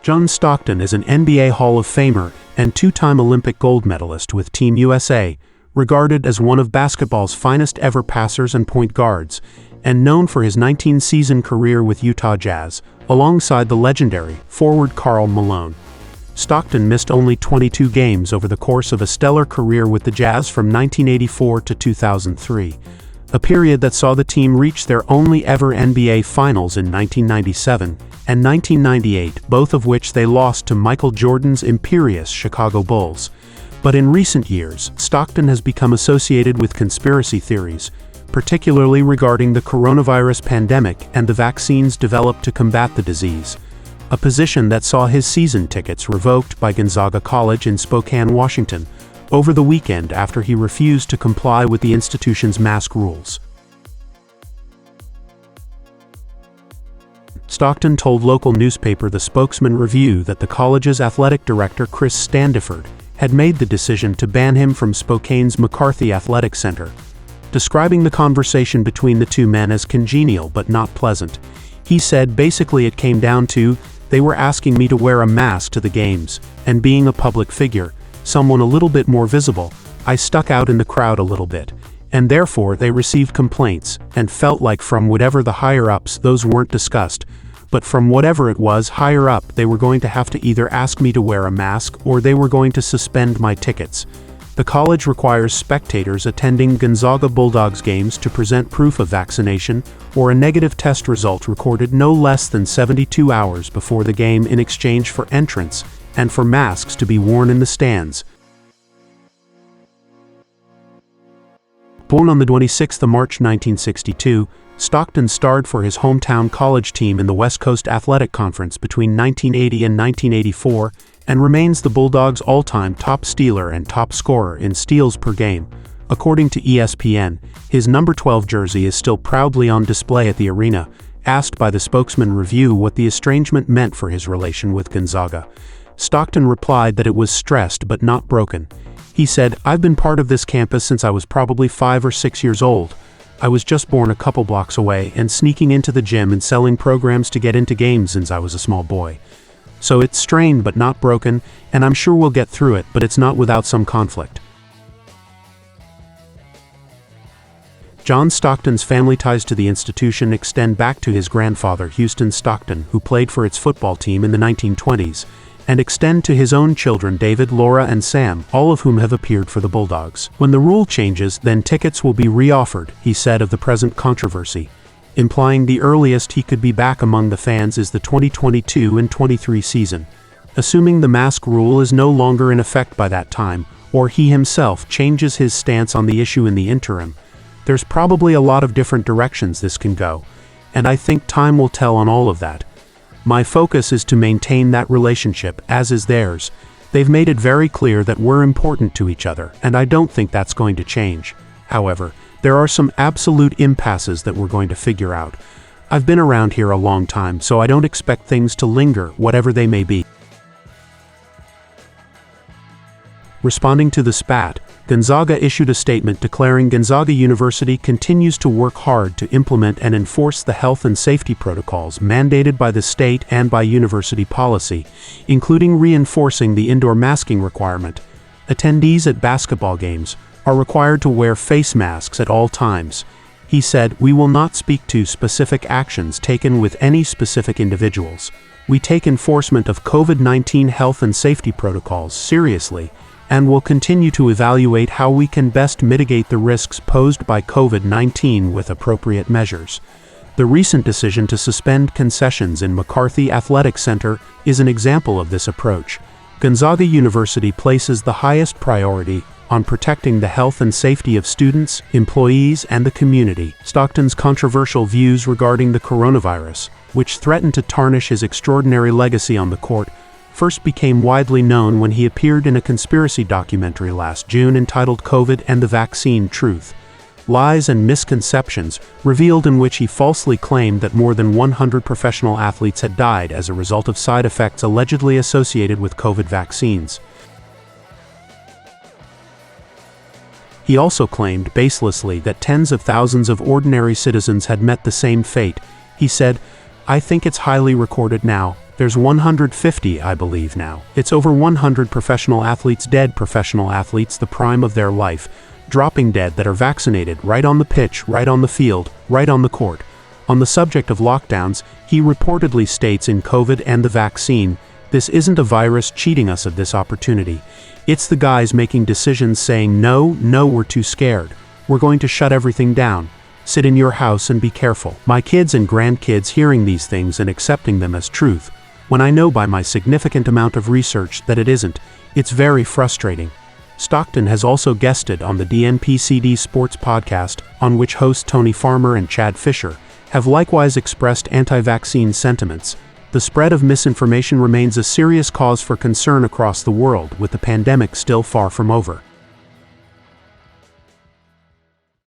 John Stockton is an NBA Hall of Famer and two-time Olympic gold medalist with Team USA, regarded as one of basketball's finest ever passers and point guards, and known for his 19-season career with Utah Jazz, alongside the legendary forward Karl Malone. Stockton missed only 22 games over the course of a stellar career with the Jazz from 1984 to 2003, a period that saw the team reach their only ever NBA Finals in 1997 and 1998, both of which they lost to Michael Jordan's imperious Chicago Bulls. But in recent years, Stockton has become associated with conspiracy theories, particularly regarding the coronavirus pandemic and the vaccines developed to combat the disease, a position that saw his season tickets revoked by Gonzaga College in Spokane, Washington, over the weekend after he refused to comply with the institution's mask rules. Stockton told local newspaper the Spokesman-Review that the college's athletic director Chris Standiford had made the decision to ban him from Spokane's McCarthey Athletic Center, describing the conversation between the two men as congenial but not pleasant. He said basically it came down to, they were asking me to wear a mask to the games, and being a public figure, someone a little bit more visible, I stuck out in the crowd a little bit, and therefore they received complaints, and felt like from whatever the higher-ups those weren't discussed, but from whatever it was higher up they were going to have to either ask me to wear a mask or they were going to suspend my tickets. The college requires spectators attending Gonzaga Bulldogs games to present proof of vaccination or a negative test result recorded no less than 72 hours before the game in exchange for entrance and for masks to be worn in the stands. Born on the 26th of March 1962, Stockton starred for his hometown college team in the West Coast Athletic Conference between 1980 and 1984 and remains the Bulldogs' all-time top stealer and top scorer in steals per game. According to ESPN, his number 12 jersey is still proudly on display at the arena. Asked by the Spokesman-Review what the estrangement meant for his relation with Gonzaga, Stockton replied that it was stressed but not broken. He said, "I've been part of this campus since I was probably 5 or 6 years old. I was just born a couple blocks away and sneaking into the gym and selling programs to get into games since I was a small boy. So it's strained but not broken, and I'm sure we'll get through it, but it's not without some conflict." John Stockton's family ties to the institution extend back to his grandfather Houston Stockton, who played for its football team in the 1920s, and extend to his own children David, Laura, and Sam, all of whom have appeared for the Bulldogs. When the rule changes, then tickets will be reoffered, he said of the present controversy, implying the earliest he could be back among the fans is the 2022 and 23 season, assuming the mask rule is no longer in effect by that time, or he himself changes his stance on the issue in the interim. There's probably a lot of different directions this can go, and I think time will tell on all of that. My focus is to maintain that relationship, as is theirs. They've made it very clear that we're important to each other, and I don't think that's going to change. However, there are some absolute impasses that we're going to figure out. I've been around here a long time, so I don't expect things to linger, whatever they may be. Responding to the spat, Gonzaga issued a statement declaring Gonzaga University continues to work hard to implement and enforce the health and safety protocols mandated by the state and by university policy, including reinforcing the indoor masking requirement. Attendees at basketball games are required to wear face masks at all times. He said, "We will not speak to specific actions taken with any specific individuals. We take enforcement of COVID-19 health and safety protocols seriously, and will continue to evaluate how we can best mitigate the risks posed by COVID-19 with appropriate measures." The recent decision to suspend concessions in McCarthey Athletic Center is an example of this approach. Gonzaga University places the highest priority on protecting the health and safety of students, employees, and the community. Stockton's controversial views regarding the coronavirus, which threatened to tarnish his extraordinary legacy on the court, first became widely known when he appeared in a conspiracy documentary last June entitled COVID and the Vaccine Truth, Lies and Misconceptions, revealed, in which he falsely claimed that more than 100 professional athletes had died as a result of side effects allegedly associated with COVID vaccines. He also claimed baselessly that tens of thousands of ordinary citizens had met the same fate. He said, "I think it's highly recorded now. There's 150, I believe now. It's over 100 professional athletes, dead professional athletes, the prime of their life, dropping dead that are vaccinated, right on the pitch, right on the field, right on the court. On the subject of lockdowns, he reportedly states in COVID and the vaccine, this isn't a virus cheating us of this opportunity. It's the guys making decisions saying, no, we're too scared. We're going to shut everything down. Sit in your house and be careful. My kids and grandkids hearing these things and accepting them as truth, when I know by my significant amount of research that it isn't. It's very frustrating. Stockton has also guested on the DNPCD Sports podcast, on which hosts Tony Farmer and Chad Fisher have likewise expressed anti-vaccine sentiments. The spread of misinformation remains a serious cause for concern across the world, with the pandemic still far from over.